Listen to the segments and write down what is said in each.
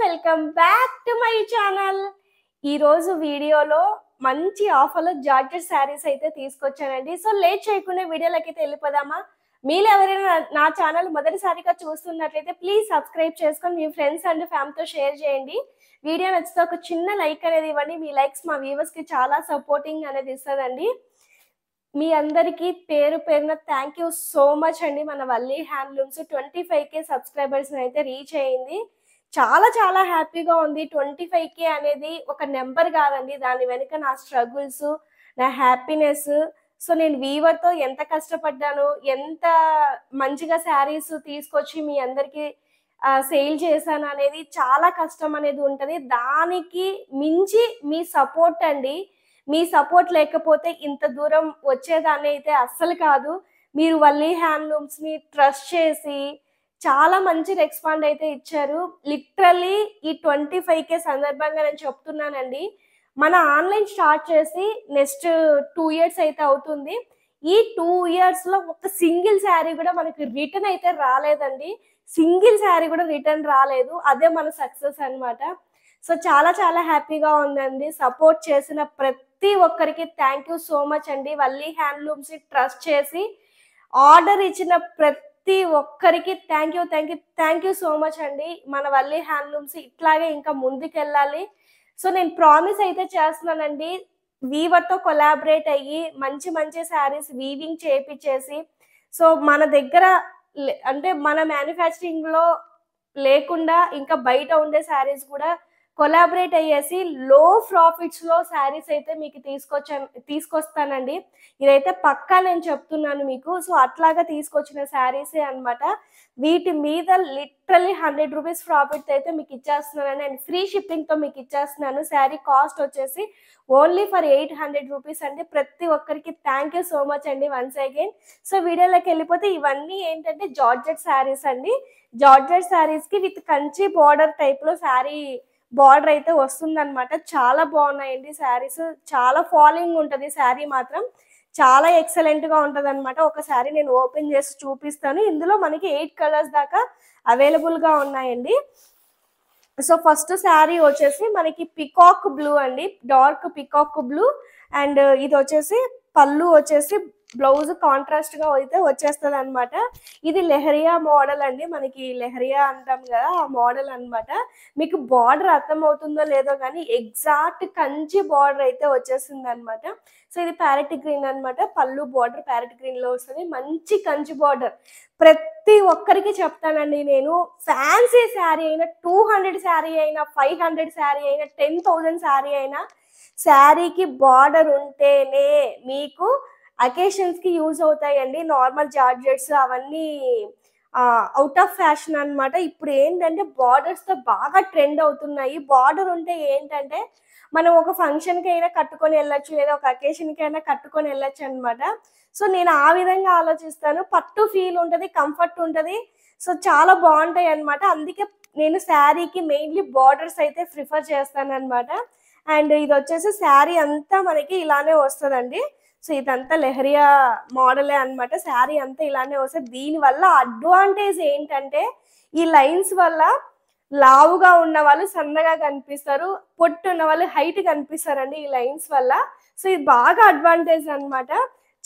Welcome back to my channel. ఈ రోజు వీడియోలో మంచి ఆఫర్లో జార్జెట్ శారీస్ అయితే తీసుకొచ్చానండి. సో లేట్ చేయకుండా వీడియోలోకి అయితే వెళ్ళిపోదామా? మీరు ఎవరైనా నా ఛానల్ మొదటిసారిగా చూస్తున్నట్లయితే ప్లీజ్ సబ్స్క్రైబ్ చేసుకొని మీ ఫ్రెండ్స్ అండ్ ఫ్యామిలీతో షేర్ చేయండి. వీడియో నచ్చితే ఒక చిన్న లైక్ అనేది ఇవ్వండి. మీ లైక్స్ మా వ్యూవర్స్కి చాలా సపోర్టింగ్ అనేది ఇస్తుందండి. మీ అందరికీ పేరు పేరున థ్యాంక్ యూ సో మచ్ అండి. మన వల్లి హ్యాండ్లూమ్స్ 25K సబ్స్క్రైబర్స్ అయితే రీచ్ అయ్యింది. చాలా చాలా హ్యాపీగా ఉంది. 25K అనేది ఒక నెంబర్ కాదండి, దాని వెనుక నా స్ట్రగుల్స్, నా హ్యాపీనెస్. సో నేను వీవర్తో ఎంత కష్టపడ్డాను, ఎంత మంచిగా శారీస్ తీసుకొచ్చి మీ అందరికీ సేల్ చేశాను అనేది చాలా కష్టం అనేది ఉంటుంది. దానికి మించి మీ సపోర్ట్ అండి. మీ సపోర్ట్ లేకపోతే ఇంత దూరం వచ్చేదాన్ని అయితే అస్సలు కాదు. మీరు వల్లి హ్యాండ్లూమ్స్ని ట్రస్ట్ చేసి చాలా మంచి రెస్పాండ్ అయితే ఇచ్చారు. లిటరల్లీ ఈ 25K సందర్భంగా నేను చెప్తున్నానండి, మన ఆన్లైన్ స్టార్ట్ చేసి నెక్స్ట్ 2 years అయితే అవుతుంది. ఈ 2 yearsలో ఒక సింగిల్ శారీ కూడా మనకి రిటర్న్ అయితే రాలేదండి. సింగిల్ శారీ కూడా రిటర్న్ రాలేదు. అదే మన సక్సెస్ అనమాట. సో చాలా చాలా హ్యాపీగా ఉందండి. సపోర్ట్ చేసిన ప్రతి ఒక్కరికి థ్యాంక్ యూ సో మచ్ అండి. వల్లి హ్యాండ్లూమ్స్ని ట్రస్ట్ చేసి ఆర్డర్ ఇచ్చిన ప్రతి ఒక్కరికి థ్యాంక్ యూ సో మచ్ అండి. మన వల్లి హ్యాండ్లూమ్స్ ఇట్లాగే ఇంకా ముందుకెళ్ళాలి. సో నేను ప్రామిస్ అయితే చేస్తున్నానండి, వీవర్తో కొలాబరేట్ అయ్యి మంచి మంచి శారీస్ వీవింగ్ చేయించేసి, సో మన దగ్గర అంటే మన మ్యానుఫ్యాక్చరింగ్లో లేకుండా ఇంకా బయట ఉండే శారీస్ కూడా కొలాబరేట్ అయ్యేసి లో ప్రాఫిట్స్లో శారీస్ అయితే మీకు తీసుకొస్తానండి. ఇదైతే పక్కా నేను చెప్తున్నాను మీకు. సో అట్లాగా తీసుకొచ్చిన శారీసే అనమాట. వీటి మీద లిటరల్లీ 100 రూపీస్ ప్రాఫిట్ అయితే మీకు ఇచ్చేస్తున్నానండి. అండ్ ఫ్రీ షిప్పింగ్తో మీకు ఇచ్చేస్తున్నాను. శారీ కాస్ట్ వచ్చేసి ఓన్లీ ఫర్ 800 రూపీస్ అండి. ప్రతి ఒక్కరికి థ్యాంక్ యూ సో మచ్ అండి వన్స్ అగైన్. సో వీడియోలోకి వెళ్ళిపోతే ఇవన్నీ ఏంటంటే జార్జెట్ శారీస్ అండి. జార్జెట్ శారీస్కి విత్ కంచి బార్డర్ టైప్లో శారీ బార్డర్ అయితే వస్తుందన్నమాట. చాలా బాగున్నాయండి శారీస్. చాలా ఫాలోయింగ్ ఉంటుంది శారీ మాత్రం. చాలా ఎక్సలెంట్గా ఉంటుంది అనమాట. ఒక శారీ నేను ఓపెన్ చేసి చూపిస్తాను. ఇందులో మనకి 8 కలర్స్ దాకా అవైలబుల్గా ఉన్నాయండి. సో ఫస్ట్ శారీ వచ్చేసి మనకి పికాక్ బ్లూ అండి, డార్క్ పికాక్ బ్లూ. అండ్ ఇది వచ్చేసి పళ్ళు వచ్చేసి బ్లౌజ్ కాంట్రాస్ట్ గా అయితే వచ్చేస్తుంది అనమాట. ఇది లెహరియా మోడల్ అండి. మనకి లెహరియా అంటాం కదా, ఆ మోడల్ అనమాట. మీకు బార్డర్ అర్థం అవుతుందో లేదో కానీ ఎగ్జాక్ట్ కంచి బార్డర్ అయితే వచ్చేసింది అనమాట. సో ఇది ప్యారెట్ గ్రీన్ అనమాట. పళ్ళు బార్డర్ ప్యారెట్ గ్రీన్ లో వస్తుంది. మంచి కంచి బార్డర్. ప్రతి ఒక్కరికి చెప్తానండి నేను, ఫ్యాన్సీ శారీ అయినా, 200 శారీ అయినా, 500 శారీ అయినా, 10,000 శారీ అయినా, శారీకి బార్డర్ ఉంటేనే మీకు అకేషన్స్కి యూజ్ అవుతాయండి. నార్మల్ జార్జెట్స్ అవన్నీ అవుట్ ఆఫ్ ఫ్యాషన్ అనమాట. ఇప్పుడు ఏంటంటే బార్డర్స్తో బాగా ట్రెండ్ అవుతున్నాయి. బార్డర్ ఉంటే ఏంటంటే మనం ఒక ఫంక్షన్కి అయినా కట్టుకొని వెళ్ళొచ్చు, లేదా ఒక అకేషన్కి అయినా కట్టుకొని వెళ్ళొచ్చు అనమాట. సో నేను ఆ విధంగా ఆలోచిస్తాను. పట్టు ఫీల్ ఉంటుంది, కంఫర్ట్ ఉంటుంది. సో చాలా బాగుంటాయి అనమాట. అందుకే నేను శారీకి మెయిన్లీ బార్డర్స్ అయితే ప్రిఫర్ చేస్తాను అనమాట. అండ్ ఇది వచ్చేసి శారీ అంతా మనకి ఇలానే వస్తుందండి. సో ఇదంతా లెహరియా మోడలే అనమాట. శారీ అంతా ఇలానే వస్తుంది. దీనివల్ల అడ్వాంటేజ్ ఏంటంటే ఈ లైన్స్ వల్ల లావుగా ఉన్న వాళ్ళు సన్నగా కనిపిస్తారు, పొట్టు ఉన్న వాళ్ళు హైట్ కనిపిస్తారండి ఈ లైన్స్ వల్ల. సో ఇది బాగా అడ్వాంటేజ్ అనమాట.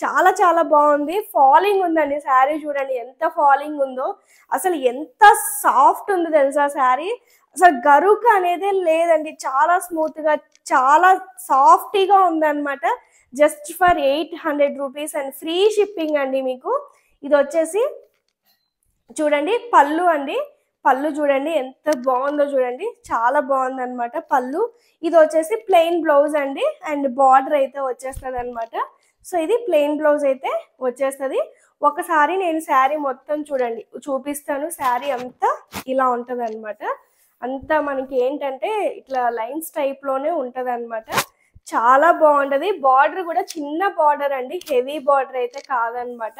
చాలా చాలా బాగుంది. ఫాలింగ్ ఉందండి శారీ. చూడండి ఎంత ఫాలింగ్ ఉందో, అసలు ఎంత సాఫ్ట్ ఉంది తెలుసా శారీ. అసలు గరుక అనేదే లేదండి. చాలా స్మూత్గా, చాలా సాఫ్టీగా ఉందన్నమాట. Just for 800 rupees and free shipping అండి మీకు. ఇది వచ్చేసి చూడండి పళ్ళు అండి. పళ్ళు చూడండి ఎంత బాగుందో చూడండి, చాలా బాగుంది అనమాట పళ్ళు. ఇది వచ్చేసి ప్లెయిన్ బ్లౌజ్ అండి. అండ్ బార్డర్ అయితే వచ్చేస్తుంది అనమాట. సో ఇది ప్లెయిన్ బ్లౌజ్ అయితే వచ్చేస్తుంది. ఒకసారి నేను శారీ మొత్తం చూడండి చూపిస్తాను. శారీ అంతా ఇలా ఉంటుంది అనమాట. అంతా మనకి ఏంటంటే ఇట్లా లైన్స్ టైప్లోనే ఉంటుంది అనమాట. చాలా బాగుంటుంది. బార్డర్ కూడా చిన్న బార్డర్ అండి, హెవీ బార్డర్ అయితే కాదనమాట.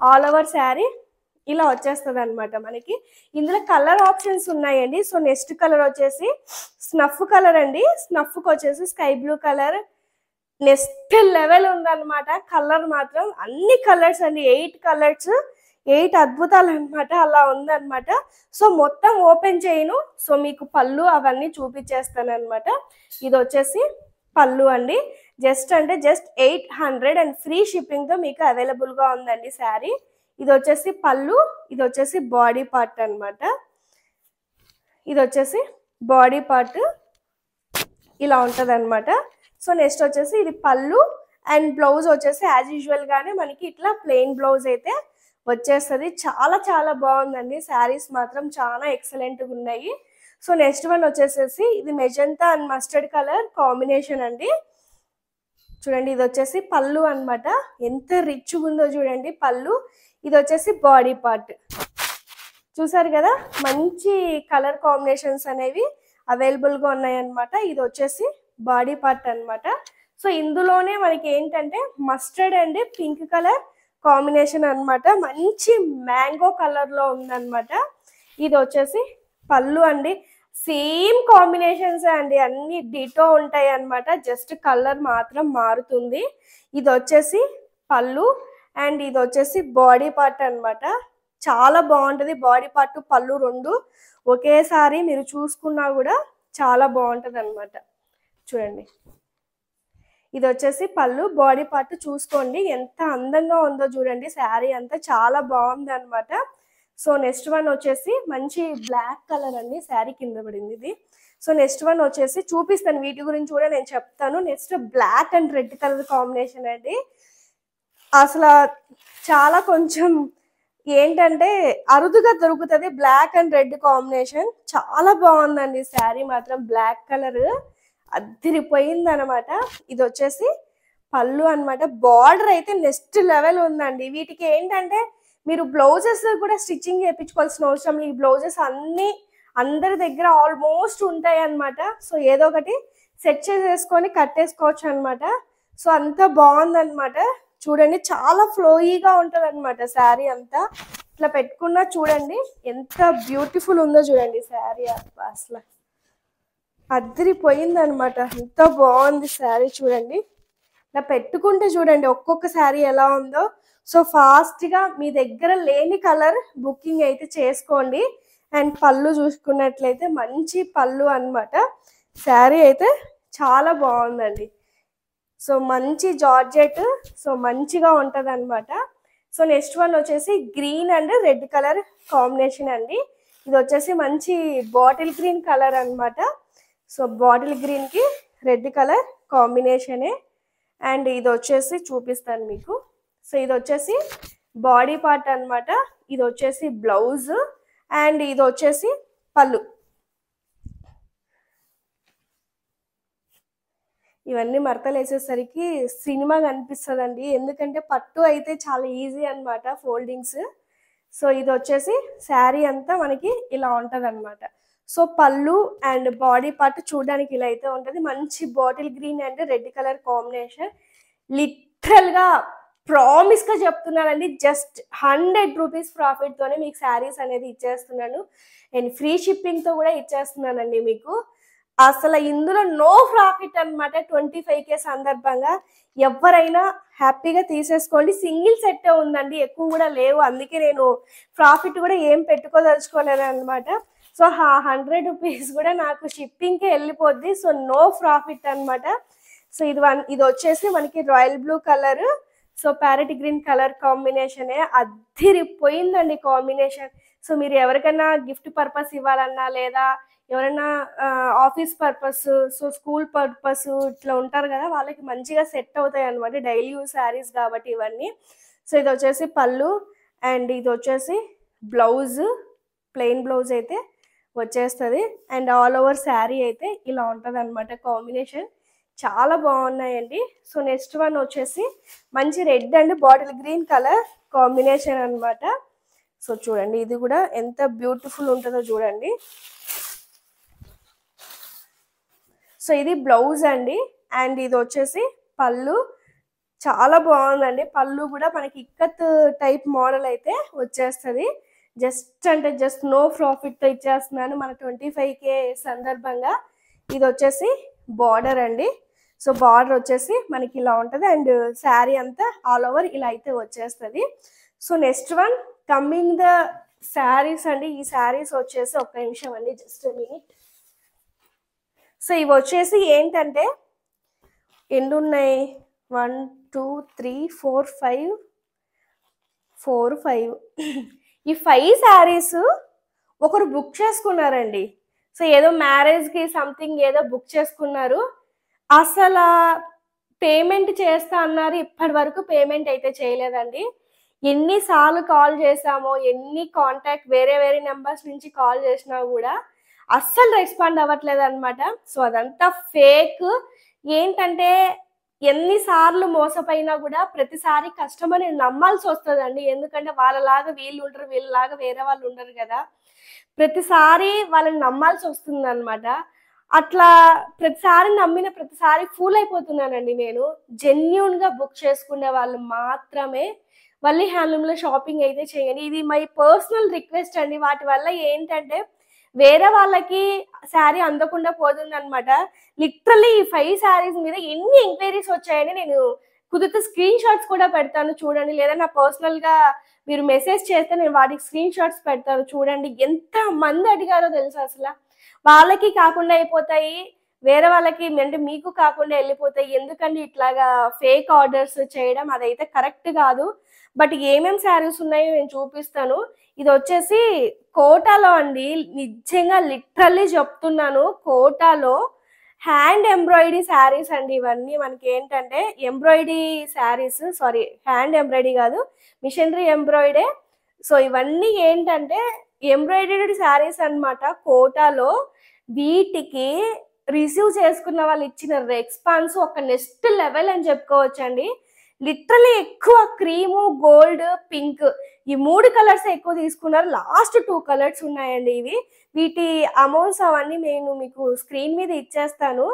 ఆల్ ఓవర్ శారీ ఇలా వచ్చేస్తుంది అనమాట మనకి. ఇందులో కలర్ ఆప్షన్స్ ఉన్నాయండి. సో నెక్స్ట్ కలర్ వచ్చేసి స్నఫ్ కలర్ అండి. స్నఫ్కి వచ్చేసి sky blue colour. Next level ఉందన్నమాట కలర్ మాత్రం. అన్ని కలర్స్ అండి, 8 కలర్స్. 8 అద్భుతాలు అనమాట, అలా ఉందన్నమాట. సో మొత్తం ఓపెన్ చేయను, సో మీకు పళ్ళు అవన్నీ చూపించేస్తాను అనమాట. ఇది వచ్చేసి పళ్ళు అండి. జస్ట్ 800 అండ్ ఫ్రీ షిప్పింగ్తో మీకు అవైలబుల్గా ఉందండి శారీ. ఇది వచ్చేసి పళ్ళు, ఇది వచ్చేసి బాడీ పార్ట్ అనమాట. ఇది వచ్చేసి బాడీ పార్ట్ ఇలా ఉంటుంది అనమాట. సో నెక్స్ట్ వచ్చేసి ఇది పళ్ళు అండ్ బ్లౌజ్ వచ్చేసి యాజ్ యూజువల్ గానే మనకి ఇట్లా ప్లెయిన్ బ్లౌజ్ అయితే వచ్చేస్తుంది. చాలా చాలా బాగుందండి, శారీస్ మాత్రం చాలా ఎక్సలెంట్గా ఉన్నాయి. సో నెక్స్ట్ వన్ వచ్చేసేసి ఇది magenta and mustard colour combination అండి. చూడండి, ఇది వచ్చేసి పళ్ళు అనమాట. ఎంత రిచ్గా ఉందో చూడండి పళ్ళు. ఇది వచ్చేసి బాడీ పార్ట్. చూసారు కదా, మంచి కలర్ కాంబినేషన్స్ అనేవి అవైలబుల్గా ఉన్నాయన్నమాట. ఇది వచ్చేసి బాడీ పార్ట్ అనమాట. సో ఇందులోనే మనకి ఏంటంటే mustard and pink colour combination అనమాట. మంచి మ్యాంగో కలర్లో ఉందన్నమాట. ఇది వచ్చేసి పళ్ళు అండి. సేమ్ కాంబినేషన్స్ అండి, అన్ని డిటో ఉంటాయి అన్నమాట, జస్ట్ కలర్ మాత్రం మారుతుంది. ఇది వచ్చేసి పళ్ళు అండ్ ఇది వచ్చేసి బాడీ పార్ట్ అనమాట. చాలా బాగుంటుంది. బాడీ పార్ట్ పళ్ళు రెండు ఒకేసారి మీరు చూసుకున్నా కూడా చాలా బాగుంటుంది అనమాట. చూడండి, ఇది వచ్చేసి పళ్ళు, బాడీ పార్ట్ చూసుకోండి ఎంత అందంగా ఉందో చూడండి. శారీ అంతా చాలా బాగుంది అనమాట. సో నెక్స్ట్ వన్ వచ్చేసి మంచి బ్లాక్ కలర్ అండి, శారీ కింద పడింది ఇది. సో నెక్స్ట్ వన్ వచ్చేసి చూపిస్తాను, వీటి గురించి కూడా నేను చెప్తాను. Next black and red colour combination అండి. అసలు చాలా కొంచెం ఏంటంటే అరుదుగా దొరుకుతుంది బ్లాక్ అండ్ రెడ్ కాంబినేషన్. చాలా బాగుందండి శారీ మాత్రం. బ్లాక్ కలర్ అదిరిపోయింది అనమాట. ఇది వచ్చేసి పళ్ళు అనమాట. బార్డర్ అయితే నెక్స్ట్ లెవెల్ ఉందండి. వీటికి ఏంటంటే మీరు బ్లౌజెస్ కూడా స్టిచ్చింగ్ చేయించుకోవాల్సిన అవసరం లేదు. ఈ బ్లౌజెస్ అన్నీ అందరి దగ్గర ఆల్మోస్ట్ ఉంటాయి అనమాట. సో ఏదో ఒకటి సెట్ చేసేసుకొని కట్టేసుకోవచ్చు అనమాట. సో అంత బాగుందనమాట. చూడండి, చాలా ఫ్లోయీగా ఉంటుంది అనమాట శారీ అంతా. ఇట్లా పెట్టుకున్నా చూడండి ఎంత బ్యూటిఫుల్ ఉందో చూడండి శారీ. అసలు అదిరిపోయింది అనమాట, ఎంత బాగుంది శారీ. చూడండి, ఇలా పెట్టుకుంటే చూడండి ఒక్కొక్క శారీ ఎలా ఉందో. సో ఫాస్ట్గా మీ దగ్గర లేని కలర్ బుకింగ్ అయితే చేసుకోండి. అండ్ పళ్ళు చూసుకున్నట్లయితే మంచి పళ్ళు అనమాట. శారీ అయితే చాలా బాగుందండి. సో మంచి జార్జెట్, సో మంచిగా ఉంటుంది అనమాట. సో నెక్స్ట్ వన్ వచ్చేసి green and red colour combination అండి. ఇది వచ్చేసి మంచి బాటిల్ గ్రీన్ కలర్ అనమాట. సో బాటిల్ గ్రీన్కి రెడ్ కలర్ కాంబినేషనే. అండ్ ఇది వచ్చేసి చూపిస్తాను మీకు. సో ఇది వచ్చేసి బాడీ పార్ట్ అనమాట. ఇది వచ్చేసి బ్లౌజ్ అండ్ ఇది వచ్చేసి పళ్ళు. ఇవన్నీ మడతలు వేసేసరికి సినిమా కనిపిస్తుందండి, ఎందుకంటే పట్టు అయితే చాలా ఈజీ అనమాట ఫోల్డింగ్స్. సో ఇది వచ్చేసి శారీ అంతా మనకి ఇలా ఉంటుంది అనమాట. సో పళ్ళు అండ్ బాడీ పార్ట్ చూడడానికి ఇలా అయితే ఉంటుంది. మంచి bottle green and red colour combination. లిటరల్గా ప్రామిస్గా చెప్తున్నానండి, జస్ట్ 100 రూపీస్ ప్రాఫిట్తోనే మీకు శారీస్ అనేది ఇచ్చేస్తున్నాను. అండ్ ఫ్రీ షిప్పింగ్తో కూడా ఇచ్చేస్తున్నానండి మీకు. అసలు ఇందులో నో ప్రాఫిట్ అనమాట. 25K సందర్భంగా ఎవరైనా హ్యాపీగా తీసేసుకోండి. సింగిల్ సెట్ ఉందండి, ఎక్కువ కూడా లేవు. అందుకే నేను ప్రాఫిట్ కూడా ఏం పెట్టుకోదలుచుకోలేదు అనమాట. సో 100 రూపీస్ కూడా నాకు షిప్పింగ్కే వెళ్ళిపోద్ది. సో నో ప్రాఫిట్ అనమాట. సో ఇది వచ్చేసి మనకి royal blue colour, so parrot green colour కాంబినేషనే. అదిరిపోయిందండి కాంబినేషన్. సో మీరు ఎవరికైనా గిఫ్ట్ పర్పస్ ఇవ్వాలన్నా లేదా ఎవరైనా office purpose, so school purpose ఇట్లా ఉంటారు కదా, వాళ్ళకి మంచిగా సెట్ అవుతాయి అనమాట. డైలీ యూజ్ శారీస్ కాబట్టి ఇవన్నీ. సో ఇది వచ్చేసి పళ్ళు అండ్ ఇది వచ్చేసి బ్లౌజ్, ప్లెయిన్ బ్లౌజ్ అయితే వచ్చేస్తుంది. అండ్ ఆల్ ఓవర్ శారీ అయితే ఇలా ఉంటుంది అనమాట కాంబినేషన్. చాలా బాగున్నాయండి. సో నెక్స్ట్ వన్ వచ్చేసి మంచి red and bottle green colour combination అనమాట. సో చూడండి, ఇది కూడా ఎంత బ్యూటిఫుల్ ఉంటుందో చూడండి. సో ఇది బ్లౌజ్ అండి అండ్ ఇది వచ్చేసి పళ్ళు. చాలా బాగుందండి. పళ్ళు కూడా మనకి ఇక్కత్ టైప్ మోడల్ అయితే వచ్చేస్తుంది. జస్ట్ నో ప్రాఫిట్తో ఇచ్చేస్తున్నాను మన 25K సందర్భంగా. ఇది వచ్చేసి బార్డర్ అండి. సో బార్డర్ వచ్చేసి మనకి ఇలా ఉంటుంది అండ్ శారీ అంతా ఆల్ ఓవర్ ఇలా అయితే వచ్చేస్తుంది. So next one coming the saris అండి. ఈ శారీస్ వచ్చేసి ఒక్క నిమిషం అండి, జస్ట్ మినిట్. సో ఇవి వచ్చేసి ఏంటంటే ఎన్ని ఉన్నాయి, 1 2 3 4 5 ఈ 5 శారీస్ ఒకరు బుక్ చేసుకున్నారండి. సో ఏదో మ్యారేజ్కి సంథింగ్ ఏదో బుక్ చేసుకున్నారు. అసలు పేమెంట్ చేస్తా అన్నారు, ఇప్పటి వరకు పేమెంట్ అయితే చేయలేదండి. ఎన్నిసార్లు కాల్ చేసామో, ఎన్ని కాంటాక్ట్ వేరే వేరే నెంబర్స్ నుంచి కాల్ చేసినా కూడా అస్సలు రెస్పాండ్ అవ్వట్లేదు అనమాట. సో అదంతా ఫేక్. ఏంటంటే ఎన్నిసార్లు మోసపోయినా కూడా ప్రతిసారి కస్టమర్ని నమ్మాల్సి వస్తుందండి. ఎందుకంటే వాళ్ళలాగా వీళ్ళు ఉండరు, వీళ్ళలాగా వేరే వాళ్ళు ఉండరు కదా. ప్రతిసారి వాళ్ళని నమ్మాల్సి వస్తుంది అనమాట. అట్లా ప్రతిసారి నమ్మిన ప్రతిసారి ఫూల్ అయిపోతున్నానండి నేను. జెన్యూన్గా బుక్ చేసుకునే వాళ్ళు మాత్రమే వల్లి హ్యాండ్లూమ్లో షాపింగ్ అయితే చేయండి. ఇది మై పర్సనల్ రిక్వెస్ట్ అండి. వాటి వల్ల ఏంటంటే వేరే వాళ్ళకి శారీ అందకుండా పోతుంది అనమాట. లిటరల్లీ ఈ 5 శారీస్ మీద ఎన్ని ఎంక్వైరీస్ వచ్చాయని నేను కుదిరితే స్క్రీన్ షాట్స్ కూడా పెడతాను చూడండి. లేదా నా పర్సనల్గా మీరు మెసేజ్ చేస్తే నేను వాటికి స్క్రీన్ షాట్స్ పెడతాను చూడండి. ఎంత మంది అడిగారో తెలుసు. అసలు వాళ్ళకి కాకుండా అయిపోతాయి, వేరే వాళ్ళకి అంటే మీకు కాకుండా వెళ్ళిపోతాయి. ఎందుకంటే ఇట్లాగా ఫేక్ ఆర్డర్స్ చేయడం అదైతే కరెక్ట్ కాదు. బట్ ఏమేం శారీస్ ఉన్నాయో నేను చూపిస్తాను. ఇది వచ్చేసి కోటాలో అండి, నిజంగా లిటరల్లీ చెప్తున్నాను, కోటాలో హ్యాండ్ ఎంబ్రాయిడరీ శారీస్ అండి. ఇవన్నీ మనకి ఏంటంటే embroidery saris, sorry hand embroidery కాదు, మిషనరీ ఎంబ్రాయిడరీ. సో ఇవన్నీ ఏంటంటే ఎంబ్రాయిడరీ శారీస్ అనమాట. కోటాలో వీటికి రిసీవ్ చేసుకున్న వాళ్ళు ఇచ్చిన రెస్పాన్స్ ఒక నెక్స్ట్ లెవెల్ అని చెప్పుకోవచ్చండి. లిటరలీ ఎక్కువ క్రీము, గోల్డ్, పింక్ ఈ 3 కలర్స్ ఎక్కువ తీసుకున్నారు. లాస్ట్ 2 కలర్స్ ఉన్నాయండి. వీటి అమౌంట్స్ అవన్నీ నేను మీకు స్క్రీన్ మీద ఇచ్చేస్తాను.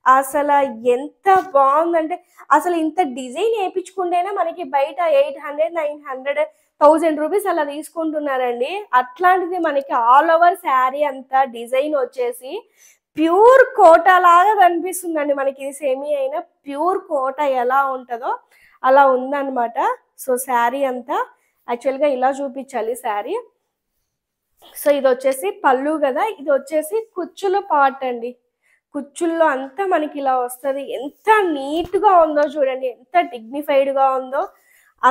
అసలు ఎంత బాగుందంటే అసలు ఇంత డిజైన్ వేయించుకుంటేనే మనకి బయట 800 900 1000 రూపీస్ అలా తీసుకుంటున్నారండి. అట్లాంటిది మనకి ఆల్ ఓవర్ శారీ అంతా డిజైన్ వచ్చేసి ప్యూర్ కోటా లాగా కనిపిస్తుందండి. మనకి ఇది సెమీ అయినా ప్యూర్ కోటా ఎలా ఉంటుందో అలా ఉందన్నమాట. సో శారీ అంతా యాక్చువల్గా ఇలా చూపించాలి శారీ. సో ఇది వచ్చేసి పళ్ళు కదా, ఇది వచ్చేసి కుచ్చుల పార్ట్ అండి. కుచ్చుల్లో అంతా మనకి ఇలా వస్తుంది. ఎంత నీట్గా ఉందో చూడండి, ఎంత డిగ్నిఫైడ్గా ఉందో.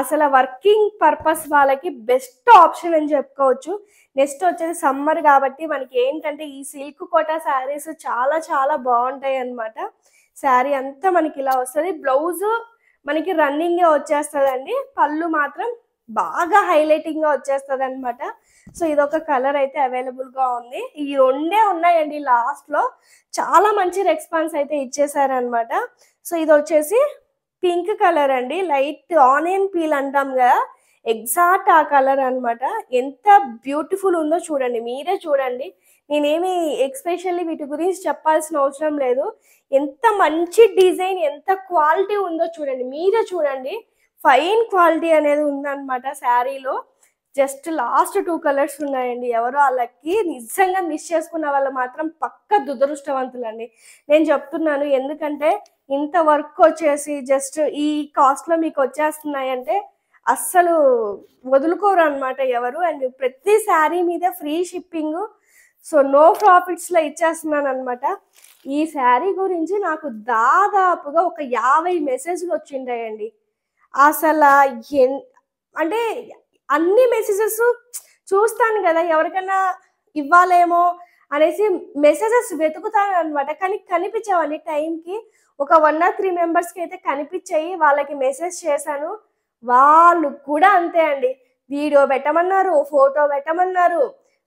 అసలు వర్కింగ్ పర్పస్ వాళ్ళకి బెస్ట్ ఆప్షన్ అని చెప్పుకోవచ్చు. నెక్స్ట్ వచ్చేసి సమ్మర్ కాబట్టి మనకి ఏంటంటే ఈ సిల్క్ కోటా శారీస్ చాలా చాలా బాగుంటాయి అన్నమాట. శారీ అంతా మనకి ఇలా వస్తుంది. బ్లౌజ్ మనకి రన్నింగ్ వచ్చేస్తుందండి. పళ్ళు మాత్రం బాగా హైలైటింగ్గా వచ్చేస్తుంది అనమాట. సో ఇదొక కలర్ అయితే అవైలబుల్గా ఉంది. ఈ 2 ఉన్నాయండి లాస్ట్లో. చాలా మంచి రెస్పాన్స్ అయితే ఇచ్చేసారనమాట. సో ఇది వచ్చేసి పింక్ కలర్ అండి, లైట్ ఆనియన్ పీల్ అంటాం కదా, ఎగ్జాక్ట్ ఆ కలర్ అనమాట. ఎంత బ్యూటిఫుల్ ఉందో చూడండి, మీరే చూడండి. నేనేమి ఎక్స్పెషల్లీ వీటి గురించి చెప్పాల్సిన అవసరం లేదు. ఎంత మంచి డిజైన్, ఎంత క్వాలిటీ ఉందో చూడండి, మీరే చూడండి. ఫైన్ క్వాలిటీ అనేది ఉందన్నమాట శారీలో. జస్ట్ లాస్ట్ 2 కలర్స్ ఉన్నాయండి. ఎవరో వాళ్ళకి నిజంగా మిస్ చేసుకున్న వాళ్ళు మాత్రం పక్క దురదృష్టవంతులండి నేను చెప్తున్నాను. ఎందుకంటే ఇంత వర్క్ వచ్చేసి జస్ట్ ఈ కాస్ట్లో మీకు వచ్చేస్తున్నాయంటే అస్సలు వదులుకోరు అనమాట ఎవరు. అండ్ ప్రతి శారీ మీద ఫ్రీ షిప్పింగ్. సో నో ప్రాఫిట్స్లో ఇచ్చేస్తున్నాను అనమాట. ఈ శారీ గురించి నాకు దాదాపుగా ఒక 50 మెసేజ్లు వచ్చింటాయండి. అసలు అంటే అన్ని మెసేజెస్ చూస్తాను కదా, ఎవరికైనా ఇవ్వాలేమో అనేసి మెసేజెస్ వెతుకుతాను అనమాట. కానీ కనిపించావని టైంకి ఒక 1 or 3 మెంబర్స్కి అయితే కనిపించాయి. వాళ్ళకి మెసేజ్ చేశాను, వాళ్ళు కూడా అంతే అండి. వీడియో పెట్టమన్నారు, ఫోటో పెట్టమన్నారు,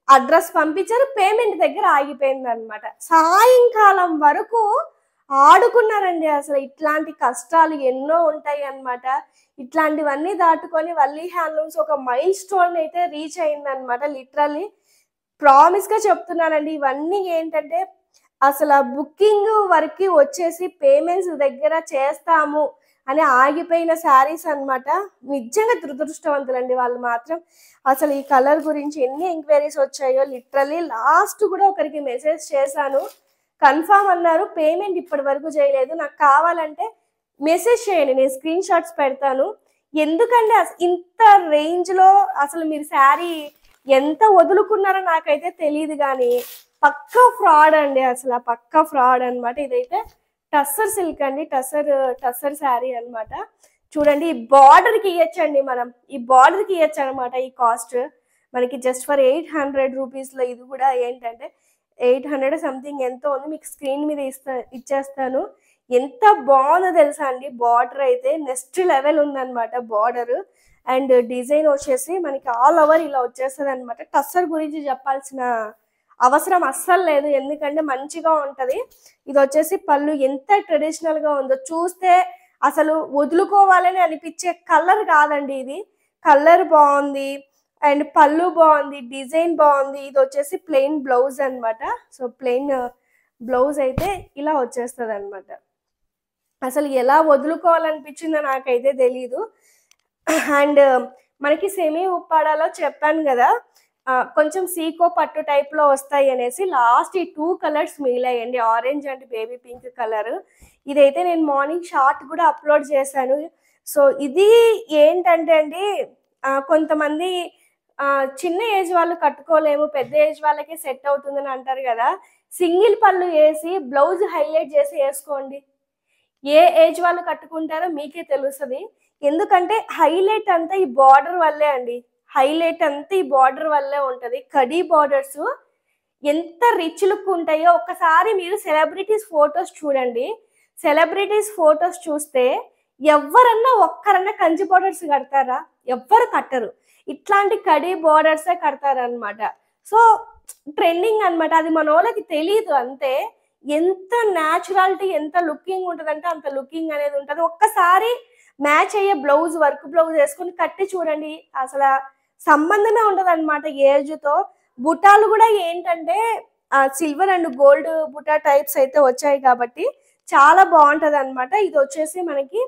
అడ్రస్ పంపించారు, పేమెంట్ దగ్గర ఆగిపోయింది అనమాట. సాయంకాలం వరకు ఆడుకున్నారండి. అసలు ఇట్లాంటి కష్టాలు ఎన్నో ఉంటాయి అన్నమాట. ఇట్లాంటివన్నీ దాటుకొని వల్లి హ్యాండ్లూమ్స్ ఒక మైల్ స్టోన్ అయితే రీచ్ అయిందనమాట. లిటరల్లీ ప్రామిస్గా చెప్తున్నానండి. ఇవన్నీ ఏంటంటే అసలు బుకింగ్ వరకు వచ్చేసి పేమెంట్స్ దగ్గర చేస్తాము అని ఆగిపోయిన శారీస్ అనమాట. నిజంగా దురదృష్టవంతులండి వాళ్ళు మాత్రం. అసలు ఈ కలర్ గురించి ఎన్ని ఎంక్వైరీస్ వచ్చాయో. లిటరల్లీ లాస్ట్ కూడా ఒకరికి మెసేజ్ చేశాను, కన్ఫామ్ అన్నారు, పేమెంట్ ఇప్పటి వరకు చేయలేదు, నాకు కావాలంటే మెసేజ్ చేయండి, నేను స్క్రీన్ షాట్స్ పెడతాను. ఎందుకండి ఇంత రేంజ్ లో అసలు మీరు శారీ ఎంత వదులుకున్నారో నాకైతే తెలియదు, కానీ పక్కా ఫ్రాడ్ అండి, అసలు పక్కా ఫ్రాడ్ అనమాట. ఇదైతే టస్సర్ సిల్క్ అండి, టస్సర్ శారీ అనమాట. చూడండి ఈ బార్డర్ కి ఇవ్వచ్చండి, మనం ఈ బార్డర్ కి ఇవ్వచ్చు అనమాట. ఈ కాస్ట్ మనకి జస్ట్ ఫర్ 800 రూపీస్ లో. ఇది కూడా ఏంటంటే 800 సంథింగ్ ఎంతో ఉంది, మీకు స్క్రీన్ మీద ఇచ్చేస్తాను. ఎంత బాగుందో తెలుసా అండి, బార్డర్ అయితే నెక్స్ట్ లెవెల్ ఉందన్నమాట బార్డర్. అండ్ డిజైన్ వచ్చేసి మనకి ఆల్ ఓవర్ ఇలా వచ్చేస్తుంది అనమాట. టస్సర్ గురించి చెప్పాల్సిన అవసరం అస్సలు లేదు, ఎందుకంటే మంచిగా ఉంటది. ఇది వచ్చేసి పళ్ళు ఎంత ట్రెడిషనల్ గా ఉందో చూస్తే అసలు వదులుకోవాలని అనిపించే కలర్ కాదండి ఇది. కలర్ బాగుంది అండ్ పళ్ళు బాగుంది, డిజైన్ బాగుంది. ఇది వచ్చేసి ప్లెయిన్ బ్లౌజ్ అనమాట. సో ప్లెయిన్ బ్లౌజ్ అయితే ఇలా వచ్చేస్తుంది అనమాట. అసలు ఎలా వదులుకోవాలనిపించిందో నాకైతే తెలీదు. అండ్ మనకి సెమీ ఉప్పాడాలో చెప్పాను కదా, కొంచెం సీకో పట్టు టైప్ లో వస్తాయి అనేసి. లాస్ట్ ఈ 2 కలర్స్ మిగిలాయండి, orange and baby pink colour. ఇదైతే నేను మార్నింగ్ షార్ట్ కూడా అప్లోడ్ చేశాను. సో ఇది ఏంటంటే అండి, కొంతమంది చిన్న ఏజ్ వాళ్ళు కట్టుకోలేము, పెద్ద ఏజ్ వాళ్ళకే సెట్ అవుతుందని అంటారు కదా. సింగిల్ పళ్ళు వేసి బ్లౌజ్ హైలైట్ చేసి వేసుకోండి, ఏ ఏజ్ వాళ్ళు కట్టుకుంటారో మీకే తెలుస్తుంది. ఎందుకంటే హైలైట్ అంతా ఈ బార్డర్ వల్లే అండి, హైలైట్ అంతా ఈ బార్డర్ వల్లే ఉంటది. కడీ బార్డర్స్ ఎంత రిచ్ లుక్ ఉంటాయో ఒక్కసారి మీరు సెలబ్రిటీస్ ఫొటోస్ చూడండి. సెలబ్రిటీస్ ఫొటోస్ చూస్తే ఎవరన్నా ఒక్కరన్నా కంచి బార్డర్స్ కడతారా? ఎవ్వరు కట్టరు, ఇట్లాంటి కడీ బార్డర్సే కడతారనమాట. సో ట్రెండింగ్ అనమాట, అది మన వాళ్ళకి తెలియదు అంతే. ఎంత న్యాచురాలిటీ, ఎంత లుకింగ్ ఉంటుందంటే అంత లుకింగ్ అనేది ఉంటుంది. ఒక్కసారి మ్యాచ్ అయ్యే బ్లౌజ్, వర్క్ బ్లౌజ్ వేసుకుని కట్టి చూడండి, అసలు సంబంధమే ఉండదు అనమాట ఏజ్తో. బుటాలు కూడా ఏంటంటే సిల్వర్ అండ్ గోల్డ్ బుటా టైప్స్ అయితే వచ్చాయి కాబట్టి చాలా బాగుంటది అనమాట. ఇది వచ్చేసి మనకి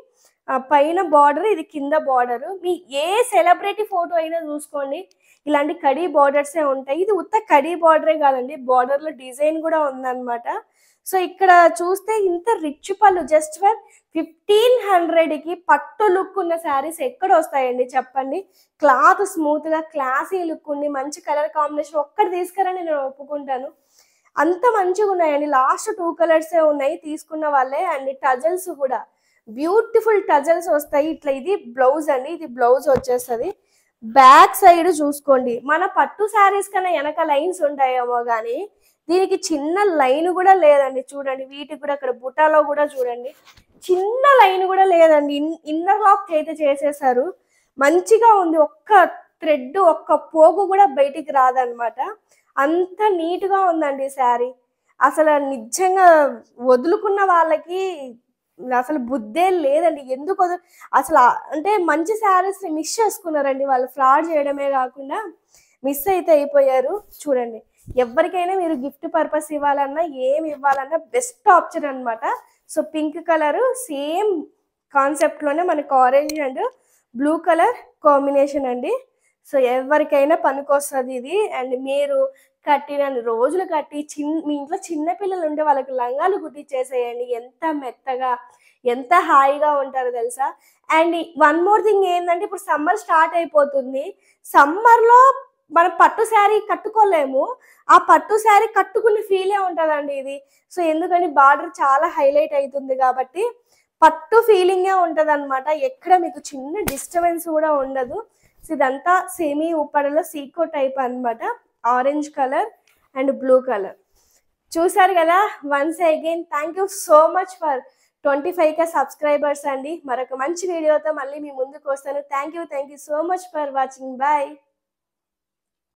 పైన బార్డర్, ఇది కింద బార్డర్. మీ ఏ సెలబ్రిటీ ఫోటో అయినా చూసుకోండి, ఇలాంటి కడీ బార్డర్సే ఉంటాయి. ఇది ఉత్త కడీ బార్డరే కాదండి, బార్డర్ లో డిజైన్ కూడా ఉందన్నమాట. సో ఇక్కడ చూస్తే ఇంత రిచ్ పళ్ళు జస్ట్ ఫర్ 1500కి పట్టు లుక్ ఉన్న శారీస్ ఎక్కడ వస్తాయండి చెప్పండి. క్లాత్ స్మూత్ గా క్లాసీ లుక్ ఉండి మంచి కలర్ కాంబినేషన్ ఒక్కటి తీసుకురండి, నేను ఒప్పుకుంటాను. అంత మంచిగా ఉన్నాయండి. లాస్ట్ 2 కలర్సే ఉన్నాయి తీసుకున్న వాళ్ళే. అండ్ టజల్స్ కూడా బ్యూటిఫుల్ టజల్స్ వస్తాయి ఇట్లా. ఇది బ్లౌజ్ అండి, ఇది బ్లౌజ్ వచ్చేస్తుంది. బ్యాక్ సైడ్ చూసుకోండి, మన పట్టు శారీస్ కన్నా వెనక లైన్స్ ఉంటాయేమో కానీ దీనికి చిన్న లైన్ కూడా లేదండి. చూడండి వీటికి కూడా అక్కడ బుటాలో కూడా చూడండి చిన్న లైన్ కూడా లేదండి. ఇన్నర్ లాక్ అయితే చేసేసారు, మంచిగా ఉంది. ఒక్క థ్రెడ్, ఒక్క పోగు కూడా బయటికి రాదనమాట. అంత నీట్ గా ఉందండి శారీ. అసలు నిజంగా వదులుకున్న వాళ్ళకి అసలు బుద్ధే లేదండి. ఎందుకు అసలు అంటే మంచి శారీస్ ని మిస్ చేసుకున్నారండి వాళ్ళు. ఫ్రాడ్ చేయడమే కాకుండా మిస్ అయితే అయిపోయారు. చూడండి ఎవరికైనా మీరు గిఫ్ట్ పర్పస్ ఇవ్వాలన్నా ఏమి ఇవ్వాలన్నా బెస్ట్ ఆప్షన్ అనమాట. So pink colour same concept లోనే మనకు orange and blue colour combination అండి. సో ఎవరికైనా పనికొస్తుంది ఇది. అండ్ మీరు కట్టిన రోజులు కట్టి మీ ఇంట్లో చిన్న పిల్లలు ఉంటే వాళ్ళకి లంగాలు కుట్టించేసేయండి, ఎంత మెత్తగా ఎంత హాయిగా ఉంటారో తెలుసా. అండ్ వన్ మోర్ థింగ్ ఏంటంటే, ఇప్పుడు సమ్మర్ స్టార్ట్ అయిపోతుంది. సమ్మర్లో మనం పట్టు శారీ కట్టుకోలేము, ఆ పట్టు శారీ కట్టుకునే ఫీలే ఉంటుందండి ఇది. సో ఎందుకని బార్డర్ చాలా హైలైట్ అవుతుంది కాబట్టి పట్టు ఫీలింగే ఉంటుంది అనమాట. ఎక్కడ మీకు చిన్న డిస్టర్బెన్స్ కూడా ఉండదు. సో ఇదంతా సెమీ ఉప్పడలో సీకో టైప్ అనమాట. Orange colour and blue colour చూసారు కదా. Once again thank you so much for 25K subscribers అండి. మరొక మంచి వీడియోతో మళ్ళీ మీ ముందుకు వస్తాను. Thank you so much for watching. Bye.